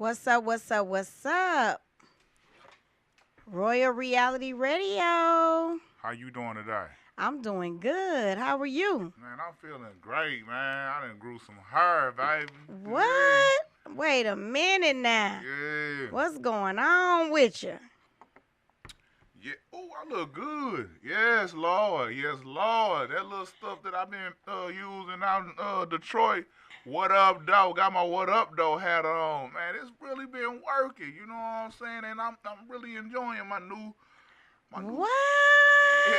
What's up? What's up? What's up? Royal Reality Radio. How you doing today? I'm doing good. How are you? Man, I'm feeling great, man. I done grew some hair, baby. What? Wait a minute now. Yeah. What's going on with you? Yeah. Oh, I look good. Yes, Lord. Yes, Lord. That little stuff that I've been using out in Detroit. What up, though? Got my what up, though hat on. Man, it's really been working. You know what I'm saying? And I'm really enjoying my new. What? Yeah.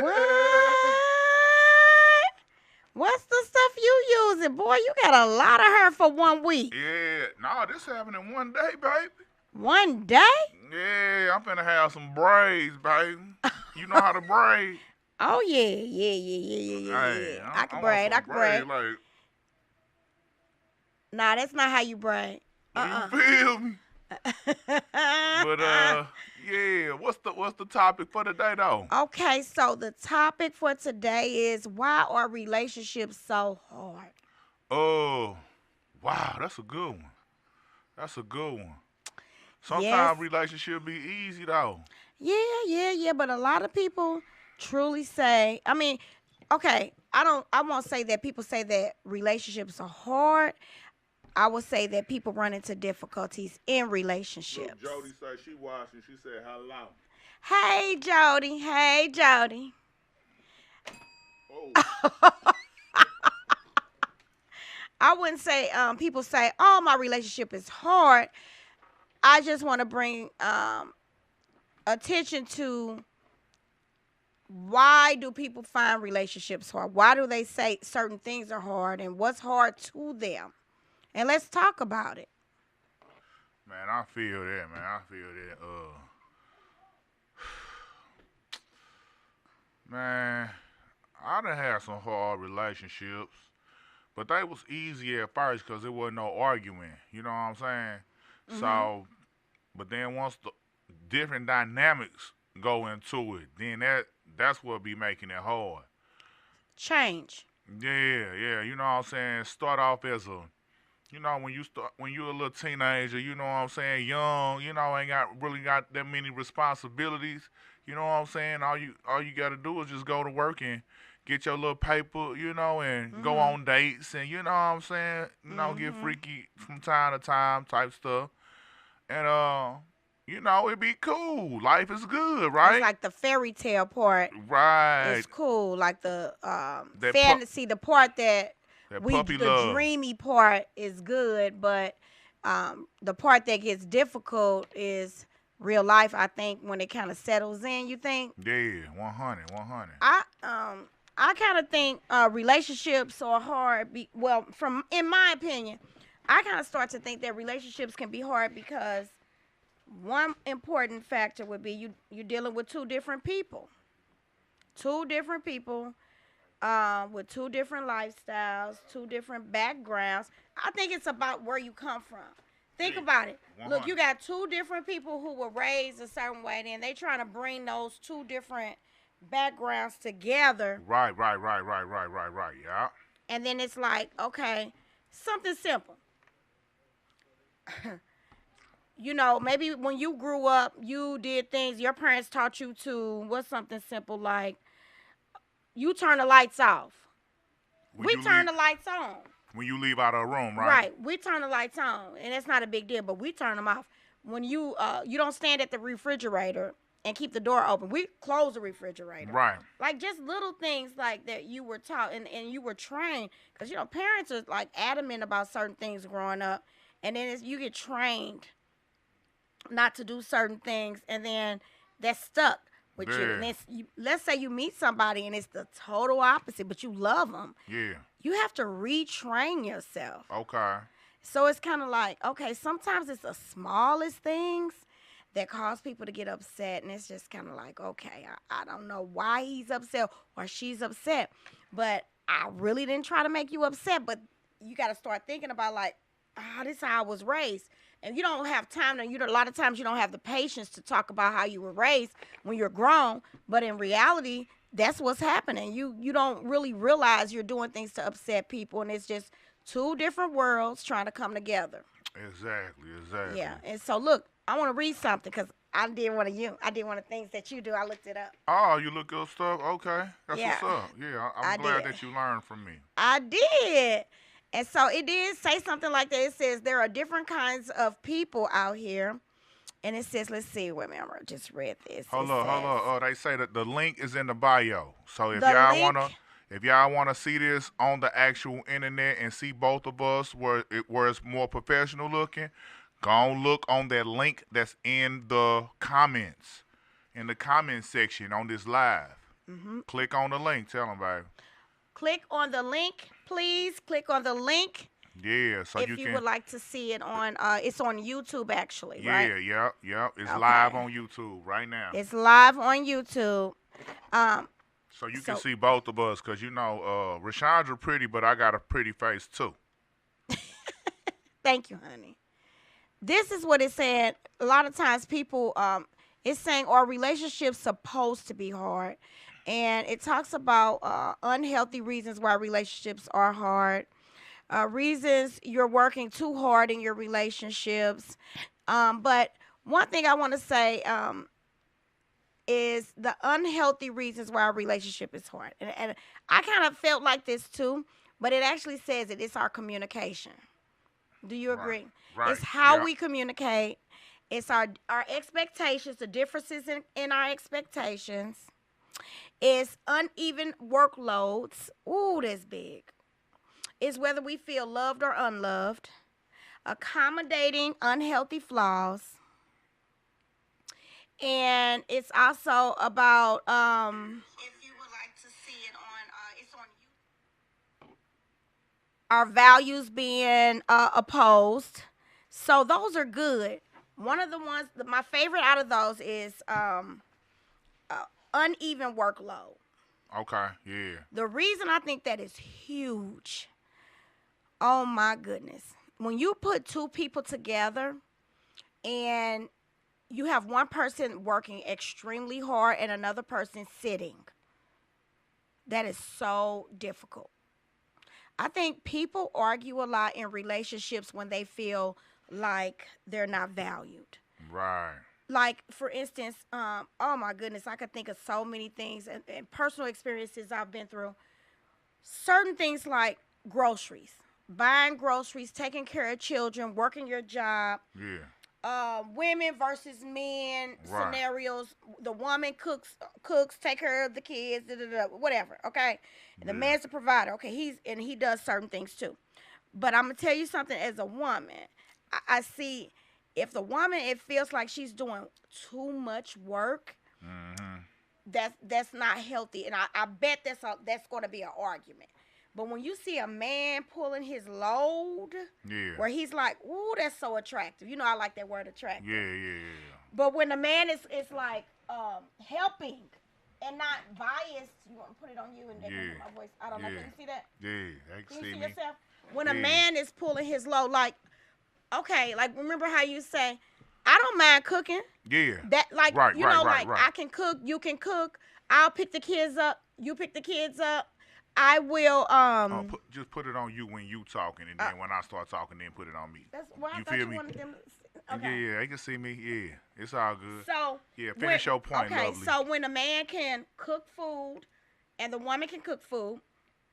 What? What's the stuff you using? Boy, you got a lot of hair for 1 week. Yeah. Nah, this happened in one day, baby. One day? Yeah, I'm finna have some braids, baby. You know how to braid? Oh, yeah. Hey, I can braid. Like, Nah, that's not how you braid. you feel me? But yeah. What's the topic for today, though? Okay, so the topic for today is why are relationships so hard? Oh, wow, that's a good one. That's a good one. Sometimes Yes. relationships be easy though. Yeah, but a lot of people truly say, okay, I won't say that people say that relationships are hard. I would say that people run into difficulties in relationships. Look, Jody said she watched and she said hello. Hey, Jody. Hey, Jody. Oh, I wouldn't say people say, oh, my relationship is hard. I just want to bring attention to why do people find relationships hard? Why do they say certain things are hard and what's hard to them? And let's talk about it. man, I feel that, man. I feel that. Man, I done had some hard relationships, but they was easy at first because there wasn't no arguing. You know what I'm saying? So, but then once the different dynamics go into it, then that's what be making it hard. Change. Yeah. You know what I'm saying? Start off as a, when you're a little teenager, you know what I'm saying, young, ain't got that many responsibilities. You know what I'm saying? All you got to do is just go to work and get your little paper, and go on dates and you know what I'm saying, get freaky from time to time type stuff. And it be cool. Life is good, right? It's like the fairy tale part Right. is cool. Like the That fantasy, the part that puppy the love. dreamy part is good, but the part that gets difficult is real life. I think when it kind of settles in, you think Yeah, 100, 100. I kind of think relationships are hard. In my opinion, I kind of start to think that relationships can be hard because one important factor would be you're dealing with two different people with two different lifestyles, two different backgrounds. I think it's about where you come from. Think Yeah, about it. Look, 100. you got two different people who were raised a certain way, then they trying to bring those two different backgrounds together, Right. Yeah. and then it's like, okay, something simple. Maybe when you grew up, you did things your parents taught you to. What's something simple like you turn the lights off. When We you turn leave, the lights on. when you leave out of a room, right? Right. We turn the lights on, and it's not a big deal, but we turn them off. When you don't stand at the refrigerator and keep the door open. We close the refrigerator. Right. Like just little things like that you were taught and you were trained. Because, parents are like adamant about certain things growing up. And then you get trained not to do certain things. And then that's stuck with you. And let's say you meet somebody and it's the total opposite, but you love them. Yeah. You have to retrain yourself. Okay. So it's kind of like, okay, sometimes it's the smallest things that cause people to get upset. And it's just kind of like, okay, I don't know why he's upset or she's upset. But I really didn't try to make you upset. But you got to start thinking about like, this is how I was raised. And you don't have time to, a lot of times you don't have the patience to talk about how you were raised when you're grown. But in reality, that's what's happening. You don't really realize you're doing things to upset people. And it's just Two different worlds trying to come together. Exactly, exactly. Yeah. And so look, I want to read something because I did one of you. I did one of the things that you do. I looked it up. Oh, you look up stuff? Okay. That's Yeah, what's up. Yeah, I'm I glad did. that you learned from me. I did. And so it did say something like that. It says there are different kinds of people out here. And it says, let's see, wait a minute, I just read this. It Hold up, hold says, up. They say that the link is in the bio. So the link, if y'all wanna see this on the actual internet and see both of us where it's more professional looking, go on look on that link that's in the comments, in the comment section on this live. Click on the link. Tell them, baby. click on the link, please. Click on the link Yeah, so if you you can. would like to see it on, it's on YouTube actually, right? Yeah, yep. It's live Okay. on YouTube right now. It's live on YouTube. Um, So you can so see both of us, cause Rashandra pretty, but I got a pretty face too. thank you, honey. This is what it said. A lot of times people, it's saying, are relationships supposed to be hard? And it talks about unhealthy reasons why relationships are hard, reasons you're working too hard in your relationships. But one thing I want to say is the unhealthy reasons why a relationship is hard. And I kind of felt like this too, but it actually says it. It's our communication. Do you Right, agree? right. It's how Yep. we communicate. It's our expectations, the differences in our expectations. It's uneven workloads. Ooh, that's big. It's whether we feel loved or unloved. Accommodating unhealthy flaws. And it's also about if you would like to see it on it's on YouTube. Our values being opposed. So those are good. One of the ones, my favorite out of those is uneven workload. Okay, yeah. The reason I think that is huge, oh my goodness. When you put two people together and you have one person working extremely hard and another person sitting, that is so difficult. I think people argue a lot in relationships when they feel like they're not valued. Right. Like, for instance, oh my goodness, I could think of so many things and personal experiences I've been through. Certain things like groceries, buying groceries, taking care of children, working your job, Yeah. women versus men Right. scenarios. The woman cooks, take care of the kids, whatever. Okay, and the Yeah. man's the provider. Okay, he does certain things too. But I'm gonna tell you something. As a woman, I see if the woman it feels like she's doing too much work. Mhm. That's not healthy, and I bet that's going to be an argument. But when you see a man pulling his load, Yeah. where he's like, "Ooh, that's so attractive." I like that word attractive. Yeah. But when the man is like helping and not biased, you want to put it on you and Yeah. my voice. I don't know. Yeah. Can you see that? Yeah. I can Can you see see me. yourself? When a Yeah. man is pulling his load, like, okay, like remember how you say, "I don't mind cooking." Yeah. That like Right, like right. I can cook, you can cook. I'll pick the kids up. You pick the kids up. I will. Just put it on you when you talking, and then when I start talking, then put it on me. That's why I You thought feel you me? wanted them. Okay. Yeah. They can see me. Yeah. It's all good. So Yeah. Finish your point, okay, lovely. so when a man can cook food and the woman can cook food,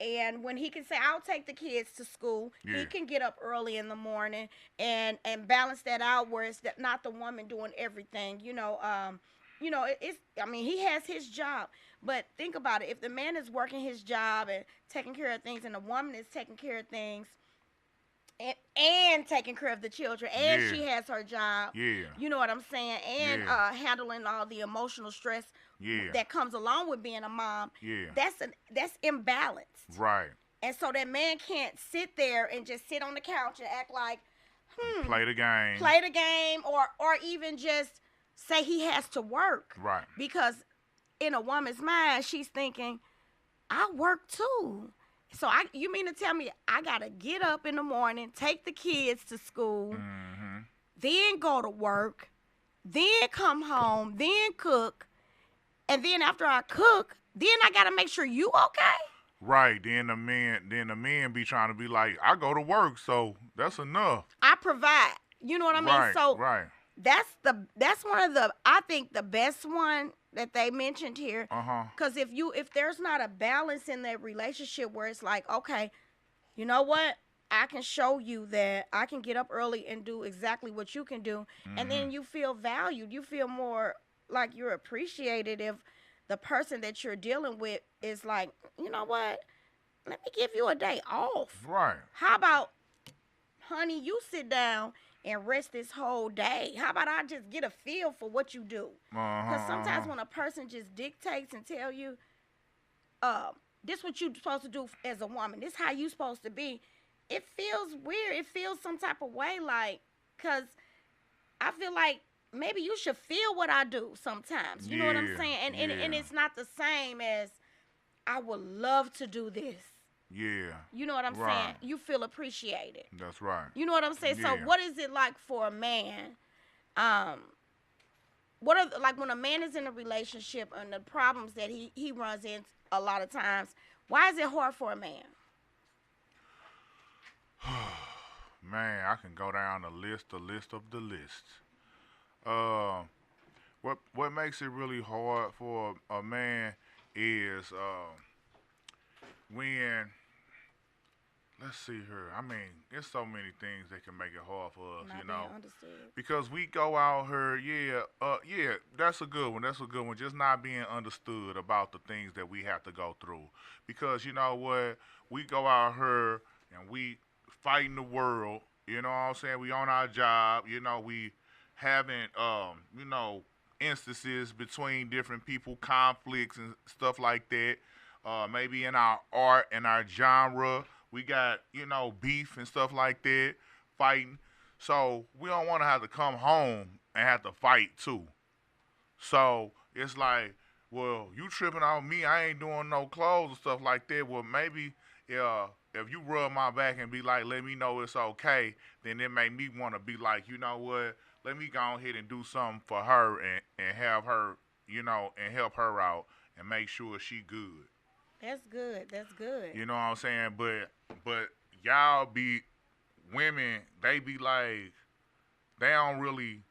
and when he can say, "I'll take the kids to school," Yeah. he can get up early in the morning and balance that out where it's not the woman doing everything. It's I mean he has his job, but think about it. If the man is working his job and taking care of things, and the woman is taking care of things and taking care of the children, and Yeah. she has her job. Yeah. You know what I'm saying? And Yeah. handling all the emotional stress Yeah. that comes along with being a mom. Yeah. That's imbalanced. Right. And so that man can't sit there and just sit on the couch and act like, Play the game. play the game, or even just say he has to work. Right. Because in a woman's mind, she's thinking, I work too. So you mean to tell me I gotta get up in the morning, take the kids to school, Mm-hmm. then go to work, then come home, then cook, and then after I cook, then I gotta make sure you okay? Right. Then the men be trying to be like, I go to work, so that's enough. I provide. You know what I mean? Right. So Right. that's one of the, I think, the best one that they mentioned here. Uh huh. Because if there's not a balance in that relationship where it's like, okay, you know what? I can show you that I can get up early and do exactly what you can do. And Mhm. then you feel valued. You feel more like you're appreciated if the person that you're dealing with is like, you know what? Let me give you a day off. Right. How about, honey, you sit down and rest this whole day? How about I just get a feel for what you do? Uh huh. Because Uh sometimes huh. when a person just dictates and tell you, uh, this what you supposed to do as a woman, this how you supposed to be, it feels weird. It feels some type of way, like, because I feel like maybe you should feel what I do sometimes. You know what I'm Yeah. saying? And Yeah. it's not the same as I would love to do this. Yeah. You know what I'm Right. saying? You feel appreciated. That's right. You know what I'm saying? So Yeah. what is it like for a man? Um, what are like when a man is in a relationship and the problems that he runs into a lot of times? Why is it hard for a man? Man, I can go down the list of the list. Uh, what makes it really hard for a man is when let's see here. I mean, there's so many things that can make it hard for us, Not you being know. understood. Because we go out here, yeah, that's a good one. That's a good one. Just not being understood about the things that we have to go through. Because you know what, we go out here and we fighting the world. You know what I'm saying? We on our job. You know, we having instances between different people, conflicts and stuff like that. Maybe in our art and our genre, we got beef and stuff like that, fighting. So we don't want to have to come home and have to fight too. So it's like, well, you tripping on me? I ain't doing no clothes and stuff like that. Well, maybe if you rub my back and be like, let me know it's okay, then it make me want to be like, you know what? Let me go ahead and do something for her and have her, and help her out and make sure she good. That's good. That's good. You know what I'm saying? But y'all be women, they be like they don't really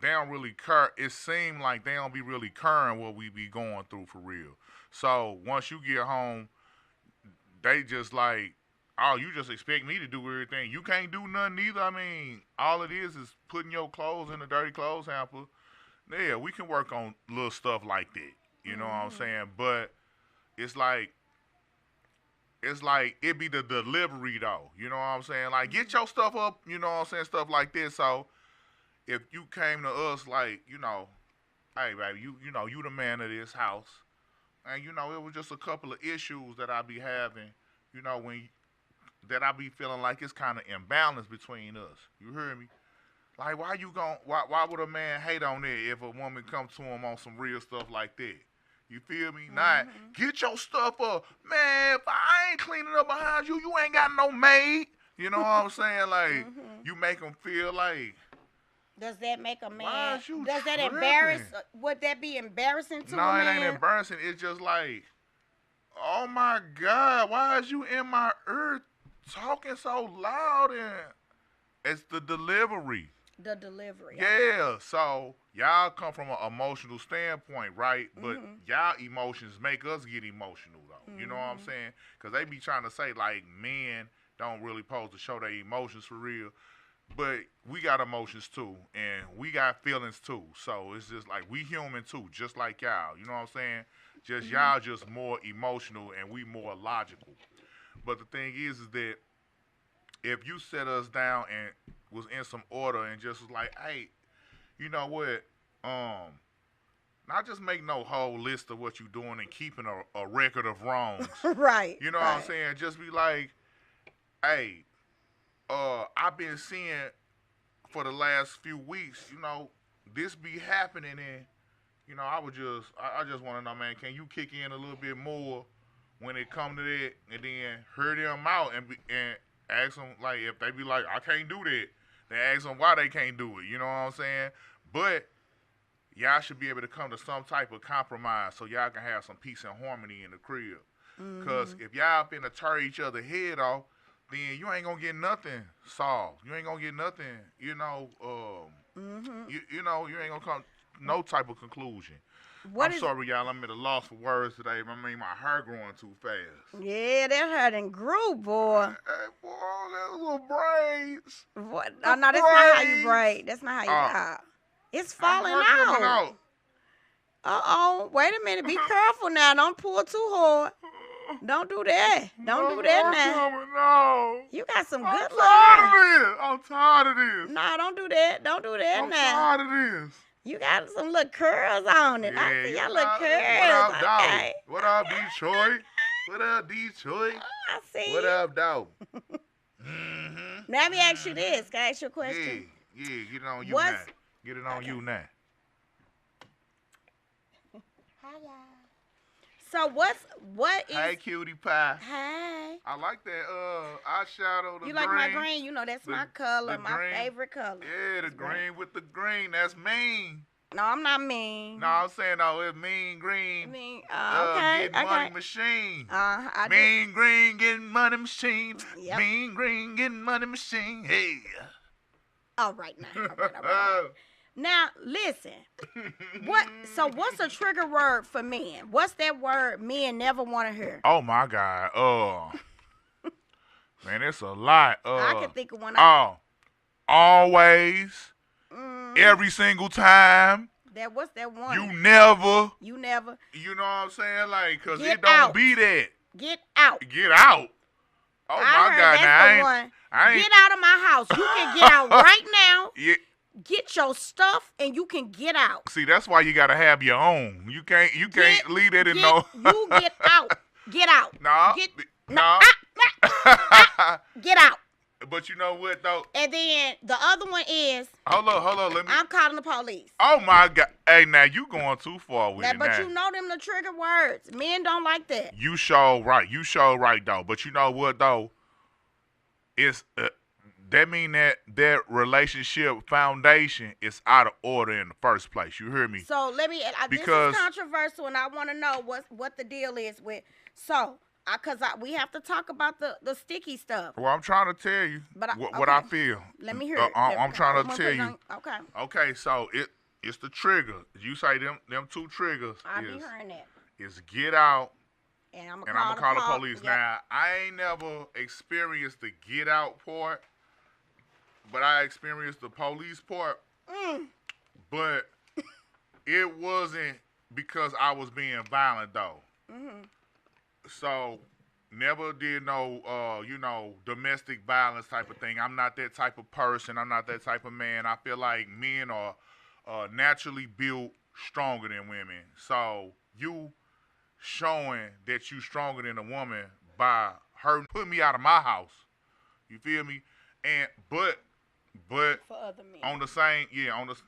they don't really care. It seems like they don't be really caring what we be going through for real. So once you get home, they just like, oh, you just expect me to do everything. You can't do nothing either. I mean, all it is putting your clothes in a dirty clothes hamper. Yeah, we can work on little stuff like that. You know what I'm Hmm. saying? But it's like it be the delivery though. You know what I'm saying? Like get your stuff up. You know what I'm saying? Stuff like this. So if you came to us like, hey baby, you the man of this house, and it was just a couple of issues that I be having, when that I be feeling like it's kind of imbalance between us. You hear me? Like why would a man hate on it if a woman comes to him on some real stuff like that? You feel me? Not Hmm. get your stuff up, man. If I ain't cleaning up behind you, you ain't got no maid. You know what I'm saying? Like Hmm. you make them feel like, Does that make a why man? is you Does that embarrass? tripping? Would that be embarrassing to a No, it ain't man? embarrassing. It's just like, oh my God, why is you in my ear talking so loud? And it's the delivery. The delivery. Okay. Yeah, so y'all come from an emotional standpoint, right? But Mhm. y'all emotions make us get emotional, though. You know what I'm Mhm. saying? Because they be trying to say, like, men don't really supposed to show their emotions for real. But we got emotions too, and we got feelings too. So it's just like we human too, just like y'all. You know what I'm saying? Just Mhm. y'all just more emotional and we more logical. But the thing is that if you set us down and was in some order and just was like, hey, you know what? Um, not just make no whole list of what you doing and keeping a record of wrongs. Right. You know what I'm Right. saying? Just be like, hey, I've been seeing for the last few weeks, this be happening and I just want to know, man, can you kick in a little bit more when it come to that, and then hear them out and ask them like if they be like I can't do that, then ask them why they can't do it. You know what I'm saying? But y'all should be able to come to some type of compromise so y'all can have some peace and harmony in the crib. Cause Mhm. if y'all finna tear each other head off, then you ain't gonna get nothing solved. You ain't gonna get nothing, Mhm. you ain't gonna come no type of conclusion. What I'm is? sorry, y'all. I'm at a loss for words today. I mean, my hair growing too fast. Yeah, that hurting grew, boy. Hey, boy, those little braids. What? The Oh, no, that's not how you braids. braid. That's not how you. Uh, It's I'm falling hurting coming out. out. Wait a minute. Be careful now. Don't pull too hard. Don't do that. Don't The do that hair now. coming out. You got some I'm good little tired hair. of this. I'm tired of this. No, don't do that. Don't do that I'm now. tired of this. You got some little curls on it. I Yeah, see you your little know. What curls. up, dog? Okay. What up, Detroit? What up, Detroit? I see What you. up, dog? Mm-hmm. Now, let me ask you Mm-hmm. this. Can I ask you a Yeah, question? yeah. Get it on you now. What's Get it on okay? you now. Hi, y'all. So what is? Hey, cutie pie. Hey. I like that eyeshadow, the You green. like my green? You know that's The my color, the my green. favorite color. Yeah, the It's green. green with the green. That's mean. No, I'm not mean. No, I'm saying no, it's mean I green. mean, okay, Getting money okay. machine. I do. Mean green getting money machine. Yep. Mean green getting money machine. Hey. All right now. All right. Now listen. What's a trigger word for men? What's that word men never want to hear? Oh my God. Man, it's a lot. I can think of one. Always, Mm, every single time. what's that one? You never. You never You know what I'm saying? Like, cause get it don't out. be that. Get out. Get out. Oh I my heard God. that's Now the one. I ain't. Get out of my house. You can get out right now. Yeah. Get your stuff and you can get out. See, that's why you gotta have your own. You can't leave that in no. You get out. Get out. No. Get No. get out. But you know what though? And then the other one is Hold on. Let me. I'm calling the police. Oh my God. Hey, now you going too far with Now, it. but Now. you know them the trigger words. Men don't like that. You show right. You show right though. But you know what though? It's that mean that relationship foundation is out of order in the first place. You hear me? So let me. Because this is controversial, and I want to know what the deal is with. So, we have to talk about the sticky stuff. well, I'm trying to tell you But what I feel. Let me hear it. I'm trying I'm to gonna tell put it you. on- Okay. Okay, so it's the trigger. You say them two triggers I be is hearing that. get out And I'm and I'm gonna call the police. Yep. Now I ain't never experienced the get out part, but I experienced the police part. Mm. But it wasn't because I was being violent though. Mm-hmm. So never did no domestic violence type of thing. I'm not that type of person. I'm not that type of man. I feel like men are naturally built stronger than women. So you showing that you stronger than a woman by her putting me out of my house. You feel me? And but For other men. on the same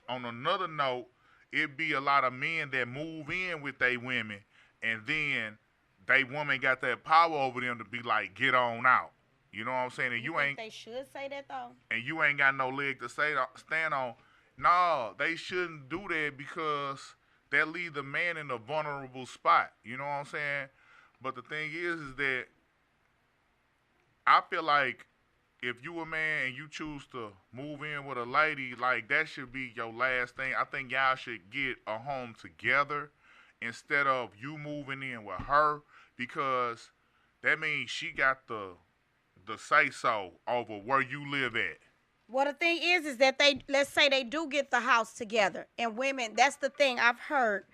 on another note, it be a lot of men that move in with they women and then they woman got that power over them to be like, get on out. You know what I'm saying? And you think ain't they should say that though? and you ain't got no leg to stand on. No, they shouldn't do that because that leave the man in a vulnerable spot. You know what I'm saying? But the thing is that I feel like if you a man and you choose to move in with a lady, like that should be your last thing. I think y'all should get a home together instead of you moving in with her because that means she got the say so over where you live at. Well, the thing is that let's say they do get the house together, and women, that's the thing I've heard.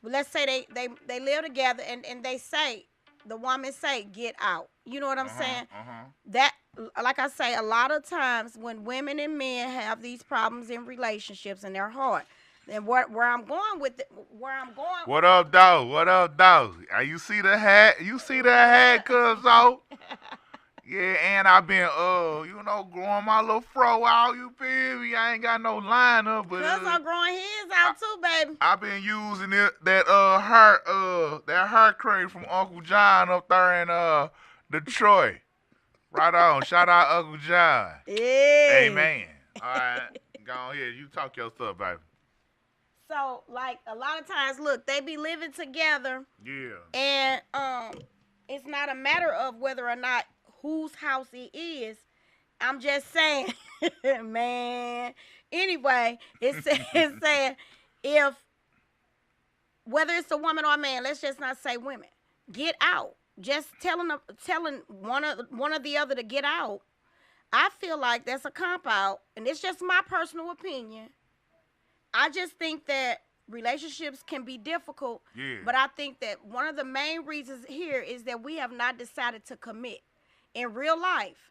Let's say they live together, and they say, the woman say, get out. You know what I'm saying? That, like I say, a lot of times when women and men have these problems in relationships and they're hard, and where I'm going with it, What up, dog? What up, dog? You see the hat? You see the hat, cuz out? Yeah, and I've been, growing my little fro out, you feel me? I ain't got no lineup, but Cuz I'm growing his out too, baby. I've been using that hair cream from Uncle John up there in Detroit. Right on. Shout out Uncle John. Yeah. Amen. All right, go ahead. You talk your stuff, baby. So, like, a lot of times, look, they be living together, Yeah. and It's not a matter of whether or not whose house it is. I'm just saying, man. Anyway, it's saying if whether it's a woman or a man, let's just not say women, get out. Just telling one or the other to get out. I feel like that's a cop out, and it's just my personal opinion. I just think that relationships can be difficult, Yeah. but I think that one of the main reasons here is that we have not decided to commit. In real life,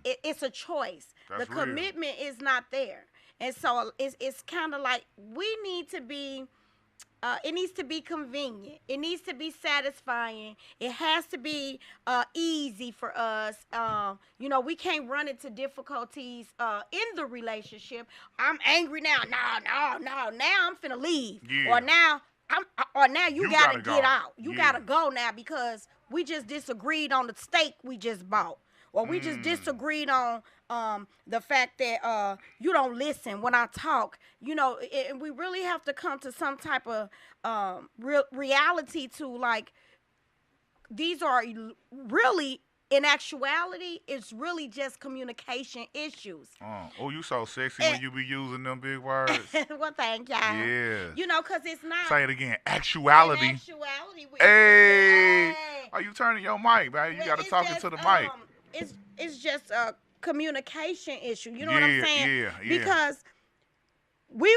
it's a choice. That's the real. commitment is not there. And so it's kind of like we need to be, it needs to be convenient. It needs to be satisfying. It has to be easy for us. We can't run into difficulties in the relationship. I'm angry now. No. Now I'm finna leave. Yeah. Or now you gotta get go. out. You Yeah. gotta go now because we just disagreed on the steak we just bought. Or we just disagreed on the fact that you don't listen when I talk. And we really have to come to some type of reality to, like, these are really, in actuality, it's really just communication issues. Oh, you so sexy when you be using them big words. Well, thank y'all. Yeah. Because it's not. Say it again. Actuality. In actuality. Hey. Hey. Are you turning your mic, man? You got to talk into the mic. It's just a communication issue. You know what I'm saying? Yeah. Because we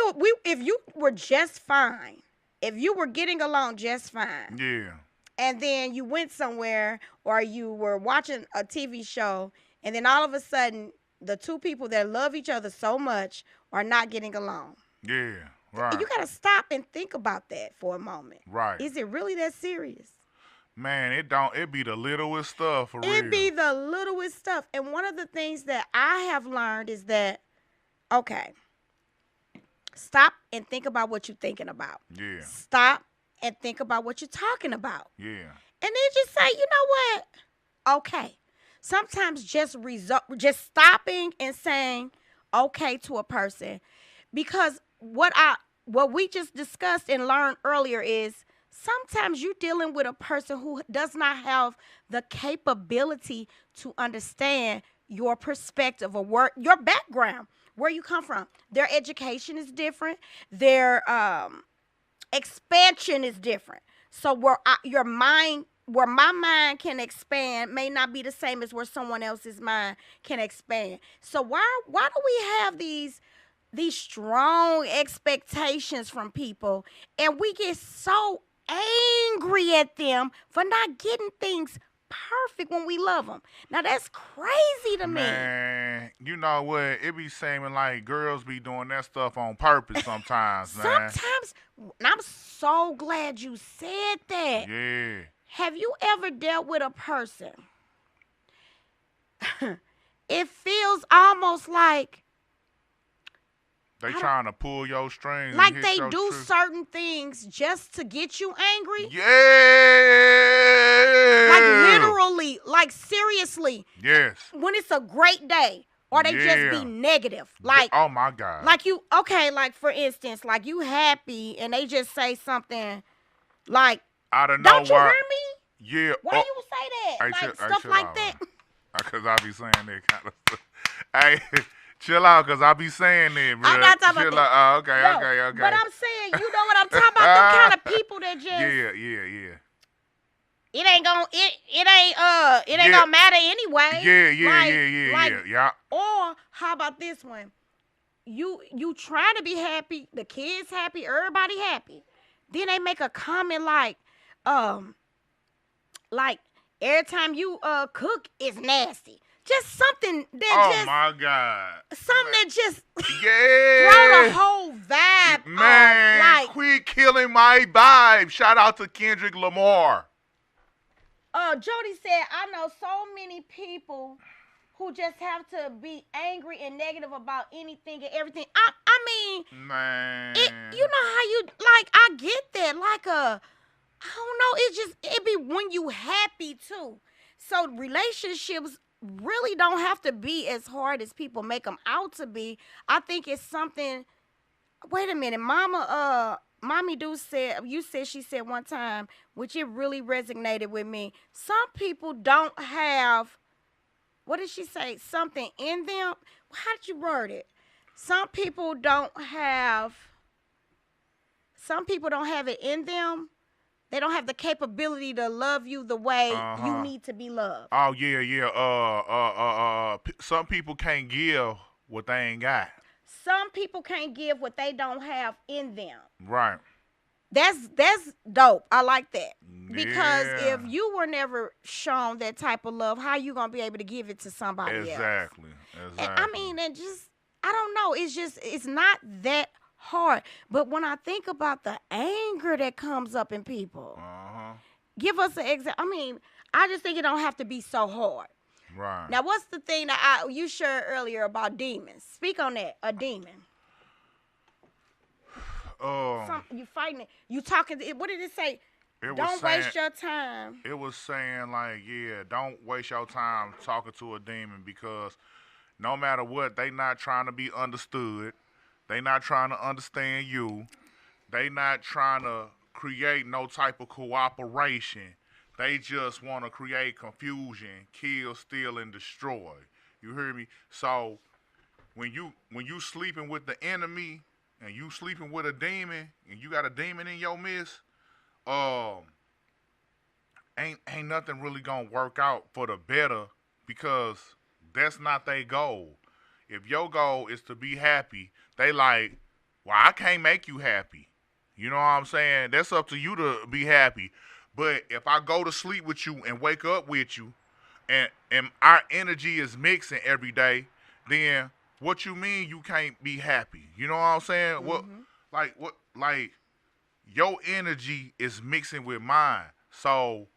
if you were just fine, if you were getting along just fine, Yeah. and then you went somewhere or you were watching a TV show, and then all of a sudden the two people that love each other so much are not getting along. Yeah. Right. You gotta stop and think about that for a moment. Right. Is it really that serious? Man, it be the littlest stuff for real. It be the littlest stuff. And one of the things that I have learned is that, okay, stop and think about what you're thinking about. Yeah. Stop and think about what you're talking about. Yeah. And then just say, you know what? Okay. Sometimes just stopping and saying okay to a person, because what we just discussed and learned earlier is sometimes you're dealing with a person who does not have the capability to understand your perspective or your background, where you come from. Their education is different. Their expansion is different. So where my mind can expand may not be the same as where someone else's mind can expand. So why do we have these strong expectations from people, and we get so angry at them for not getting things perfect when we love them? Now that's crazy to me. Man, you know what? It be seeming like girls be doing that stuff on purpose sometimes, man. Sometimes, and I'm so glad you said that. Yeah. Have you ever dealt with a person? It feels almost like They trying to pull your strings. like and they hit your do truth. certain things just to get you angry. Yeah. Like literally, like seriously. Yes. When it's a great day, or they just be negative. Like, oh my God. like you, okay, like for instance, like you happy and they just say something like, out of nowhere. don't you hear me? Yeah. Why you say that? Hey, Like chill stuff like out, that. Because I be saying that kind of stuff. Hey, chill out, because I be saying that, bro. I'm not talking chill about out. that. Okay. No, but I'm saying, you know what I'm talking about? Them kind of people that just Yeah. it ain't gonna matter anyway. Yeah. Or how about this one? You trying to be happy, the kids happy, everybody happy. Then they make a comment like every time you cook is nasty. Just something that my God. something that just Yeah. throw the whole vibe Man, off. Like, quit killing my vibe. Shout out to Kendrick Lamar. Jody said, I know so many people who just have to be angry and negative about anything and everything. I mean, Man. you know how you, like, I get that. Like I don't know, it be when you happy too. So relationships really don't have to be as hard as people make them out to be. I think it's something, wait a minute, Mama Mommy do said, you said, she said one time, which it really resonated with me. Some people don't have, what did she say? Something in them. How did you word it? Some people don't have, some people don't have it in them. They don't have the capability to love you the way Uh you huh. need to be loved. Oh yeah, yeah. Some people can't give what they ain't got. Some people can't give what they don't have in them. Right. That's dope. I like that. Because Yeah. if you were never shown that type of love, how you gonna be able to give it to somebody else? Exactly. And I Exactly. mean, and just I don't know. It's just it's not that hard. But when I think about the anger that comes up in people, Uh huh. give us an example. I mean, I just think it don't have to be so hard. Right. Now, what's the thing that you shared earlier about demons? Speak on that. A demon. You fighting it. You talking. What did it say? it was Don't saying waste your time. it was saying like, yeah, don't waste your time talking to a demon because no matter what, they not trying to be understood. They not trying to understand you. They not trying to create no type of cooperation. They just want to create confusion, kill, steal, and destroy. You hear me? So when you sleeping with the enemy and you sleeping with a demon and you got a demon in your midst, um, ain't nothing really gonna work out for the better because that's not their goal. If your goal is to be happy, they like, well, I can't make you happy. You know what I'm saying? That's up to you to be happy. But if I go to sleep with you and wake up with you, and our energy is mixing every day, then what you mean you can't be happy? You know what I'm saying? What your energy is mixing with mine. So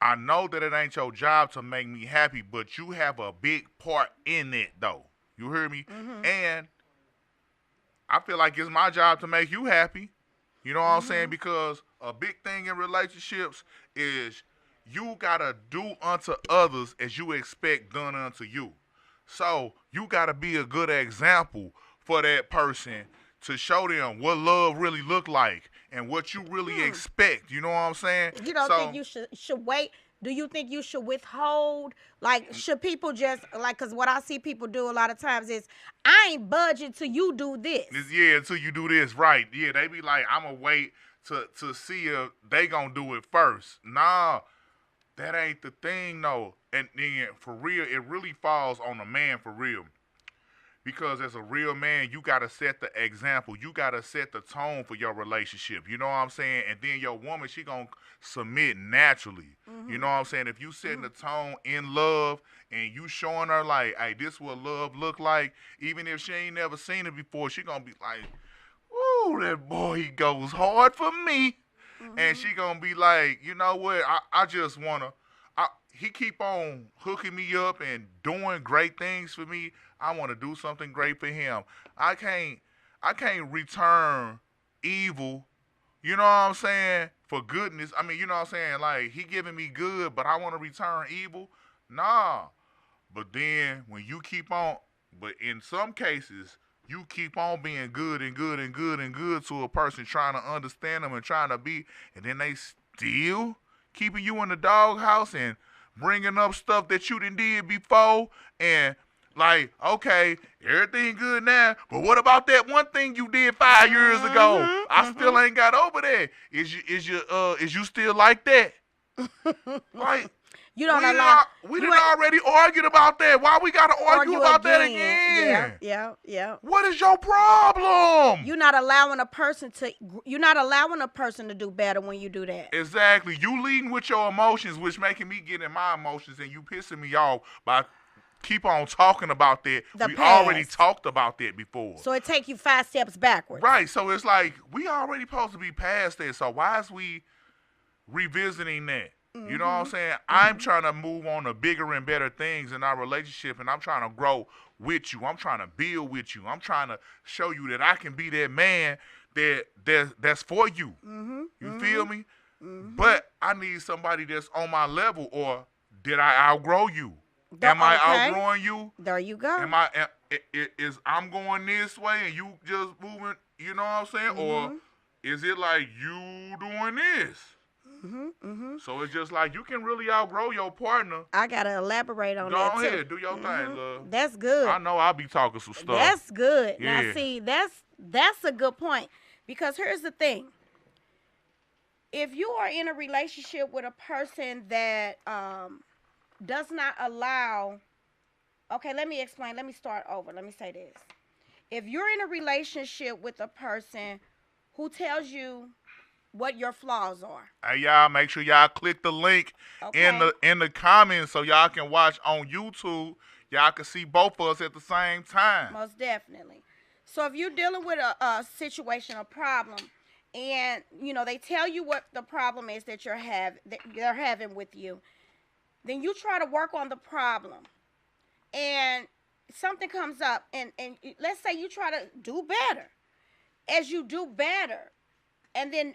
I know that it ain't your job to make me happy, but you have a big part in it though. You hear me? Mhm. And I feel like it's my job to make you happy. You know what I'm saying? Mhm. Because a big thing in relationships is you gotta do unto others as you expect done unto you. So you gotta be a good example for that person to show them what love really look like and what you really Hmm. expect. You know what I'm saying? You don't think So you should wait? Do you think you should withhold? Like, should people just like? Cause what I see people do a lot of times is, I ain't budging till you do this. yeah, until you do this right. Yeah, they be like, I'ma wait to see if they gonna do it first. Nah, that ain't the thing though. And then for real, it really falls on the man for real. Because as a real man, you gotta set the example. You gotta set the tone for your relationship. You know what I'm saying? And then your woman, she gonna submit naturally. You know Mhm. what I'm saying? If you setting the tone in love and you showing her like, hey, this what love look like, even if she ain't never seen it before, she gonna be like, ooh, that boy, he goes hard for me. And Mhm. she gonna be like, you know what? I just wanna. He keep on hooking me up and doing great things for me. I want to do something great for him. I can't. I can't return evil. You know what I'm saying? For goodness. I mean, you know what I'm saying? Like he giving me good, but I want to return evil. Nah. But then when you keep on, but in some cases, you keep on being good and good and good and good to a person, trying to understand them and trying to be, and then they still keeping you in the doghouse and bringing up stuff that you did before, and like, okay, everything good now, but what about that one thing you did 5 years ago? Mhm. I still ain't got over that. Is you still like that? Mhm. Like, You we don't didn't allow. we You didn't ain't already argued about that. Why we gotta argue argue about that again. Yeah. again? Yeah. Yeah. What is your problem? You're not allowing a person to. You're not allowing a person to do better when you do that. Exactly. You leading with your emotions, which making me get in my emotions, and you pissing me off by keep on talking about that. The We already past. talked about that before. So it take you 5 steps backwards. Right. So it's like we already supposed to be past that. So why is we revisiting that? You know what I'm Mhm. saying? I'm Mhm. trying to move on to bigger and better things in our relationship, and I'm trying to grow with you. I'm trying to build with you. I'm trying to show you that I can be that man that's for you. Mhm. You feel Mhm. me? Mhm. But I need somebody that's on my level, or did I outgrow you? Am I Okay. outgrowing you? There you Am go. I is I'm going this way and you just moving, you know what I'm saying? Or Mhm. is it like you doing this? Mhm. Mhm. So it's just like you can really outgrow your partner. I gotta elaborate on Go that too. ahead, do your thing, love. That's good. I know I'll be talking some stuff. That's good. Now Yeah. see, that's a good point. Because here's the thing. If you are in a relationship with a person that does not allow, okay, let me explain. Let me start over. Let me say this. If you're in a relationship with a person who tells you what your flaws are, Hey y'all, make sure y'all click the link in okay? the comments so y'all can watch on YouTube. Y'all can see both of us at the same time. Most definitely. So if you're dealing with a situation, a problem, and you know they tell you what the problem is that they're having with you, then you try to work on the problem, and something comes up, and let's say you try to do better. As you do better, and then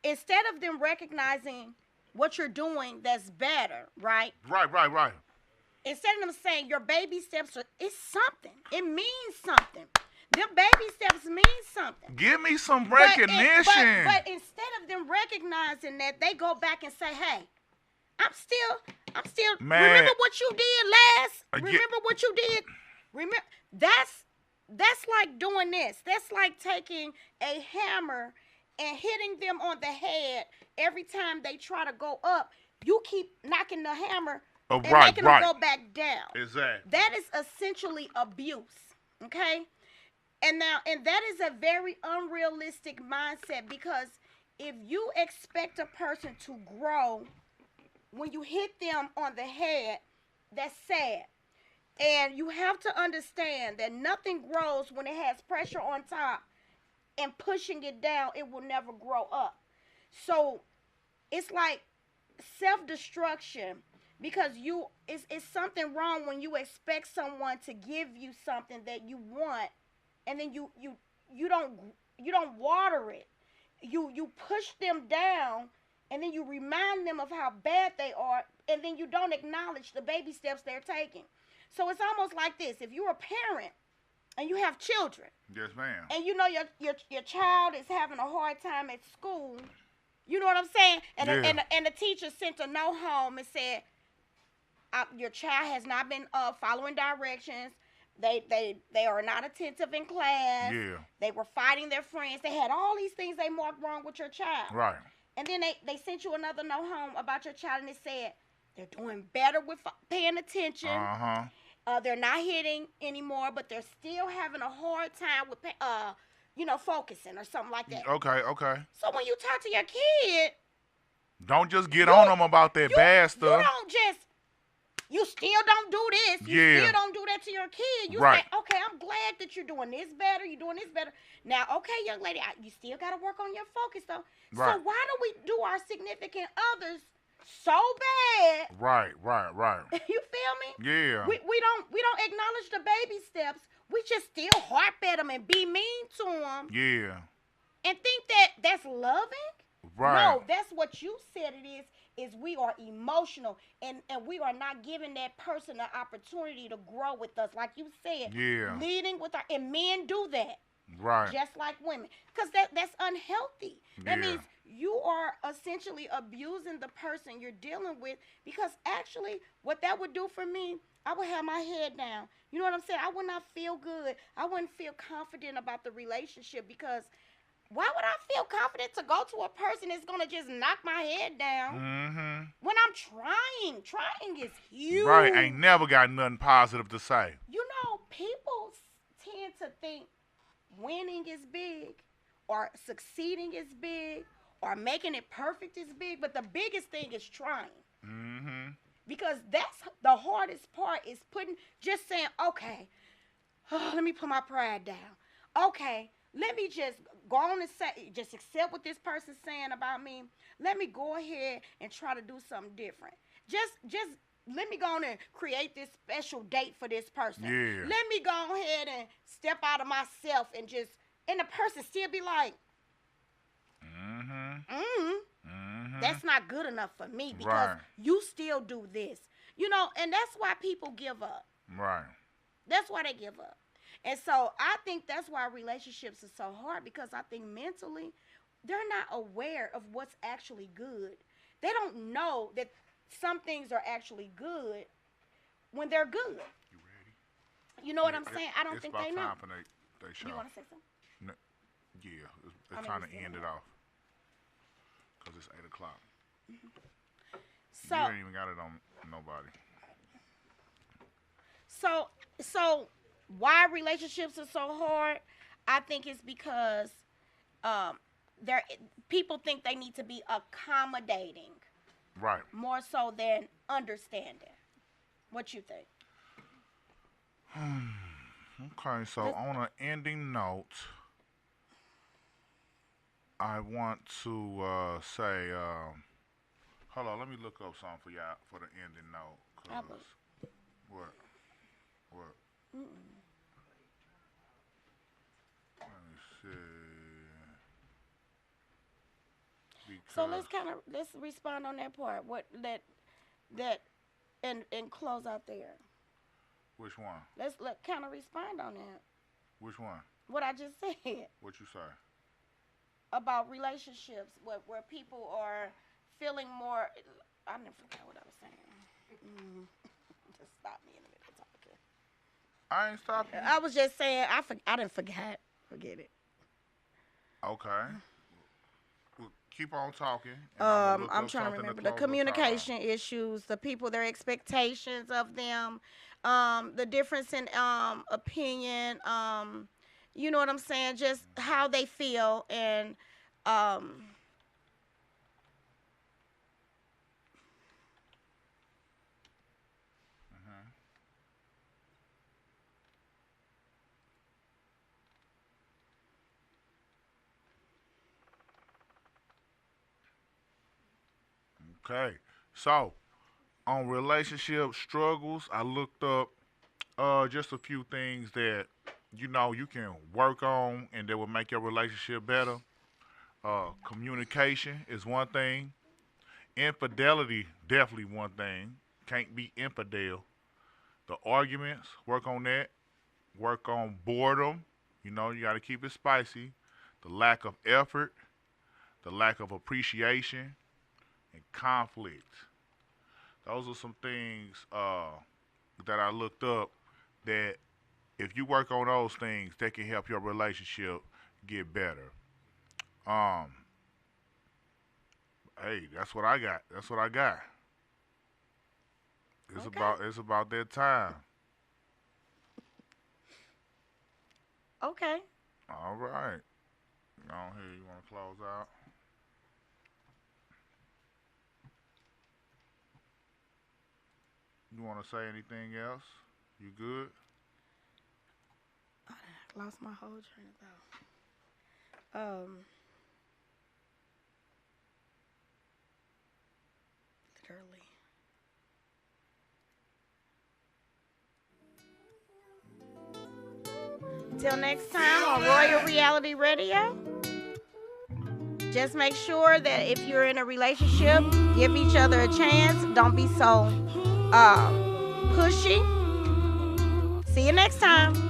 instead of them recognizing what you're doing that's better, right? Right. Instead of them saying your baby steps are, it's something. It means something. Them baby steps mean something. Give me some recognition. But instead of them recognizing that, they go back and say, "Hey, I'm still. Man. Remember what you did last. Remember what you did. Remember that's like doing this. That's like taking a hammer and hitting them on the head every time they try to go up. You keep knocking the hammer and making them go back down. Exactly. That is essentially abuse. Okay? And that is a very unrealistic mindset, because if you expect a person to grow when you hit them on the head, that's sad. And you have to understand that nothing grows when it has pressure on top and pushing it down. It will never grow up. So it's like self-destruction, because it's something wrong when you expect someone to give you something that you want, and then you don't water it. You push them down, and then you remind them of how bad they are, and then you don't acknowledge the baby steps they're taking. So it's almost like this: if you're a parent and you have children, yes, ma'am, and you know your child is having a hard time at school, you know what I'm saying? And the teacher sent a note home and said, your child has not been following directions. They are not attentive in class. Yeah. They were fighting their friends. They had all these things they marked wrong with your child. Right. And then they sent you another note home about your child, and it said they're doing better with paying attention. They're not hitting anymore, but they're still having a hard time with focusing or something like that. Okay. So when you talk to your kid, don't just get on them about that bad stuff. You still don't do this. You still don't do that to your kid. You say, okay, I'm glad that you're doing this better. You're doing this better. Now, okay, young lady, you still got to work on your focus, though. Right. So why do we do our significant others so bad? Right. You feel me? Yeah. We don't acknowledge the baby steps. We just still harp at them and be mean to them. Yeah. And think that's loving? Right. No, that's what you said it is we are emotional, and we are not giving that person the opportunity to grow with us. Like you said, leading with and men do that. Right. Just like women. Because that's unhealthy. That means you are essentially abusing the person you're dealing with, because actually what that would do for me, I would have my head down. You know what I'm saying? I would not feel good. I wouldn't feel confident about the relationship, because why would I feel confident to go to a person that's going to just knock my head down when I'm trying? Trying is huge. Right. Ain't never got nothing positive to say. You know, people tend to think winning is big, or succeeding is big, or making it perfect is big. But the biggest thing is trying. Because that's the hardest part, is just saying, okay, let me put my pride down. Okay. Let me just go on and just accept what this person's saying about me. Let me go ahead and try to do something different. Just let me go on and create this special date for this person. Yeah. Let me go ahead and step out of myself and the person still be like, that's not good enough for me, because you still do this. You know, and that's why people give up. Right. That's why they give up. And so I think that's why relationships are so hard, because I think mentally they're not aware of what's actually good. They don't know that some things are actually good when they're good. You ready? You know what I'm saying? I don't It's think about they know. time for they show. You want to say something? N- Yeah, I it's mean, time we to still end it have. off because it's 8 o'clock. You So, ain't even got it on nobody. so, so, why relationships are so hard? I think it's because um, there people think they need to be accommodating Right. more so than understanding. What you think? Okay, so This, on an ending note, I want to say, hold on, let me look up something for y'all for the ending note. I, Cause what, what? Let me see. so Because let's respond on that part. What that and close out there. which one? Let's let kind of respond on that. Which one? What I just said What you say? about relationships, where people are feeling more. I never forgot what I was saying. Just stop me in the middle of talking. I ain't stopping. I was just saying I didn't forget. Forget it. Okay. Well, keep on talking. And I'm gonna look I'm up trying to something to remember the close us out on. communication issues, the people, their expectations of them, the difference in opinion, you know what I'm saying, just how they feel, and um, Hmm. Okay. So on relationship struggles, I looked up just a few things that you can work on and that will make your relationship better. Communication is one thing. Infidelity definitely one thing. Can't be infidel. The arguments, work on that. Work on boredom. You got to keep it spicy. The lack of effort, the lack of appreciation, and conflict. Those are some things that I looked up that if you work on those things, that can help your relationship get better. Um, hey, that's what I got. That's what I got. It's okay, about it's about that time. okay. All right. On here, you want to close out? You want to say anything else? You good? I lost my whole train of thought. Literally. Till next time on Royal Reality Radio. Just make sure that if you're in a relationship, give each other a chance. Don't be so pushy. See you next time.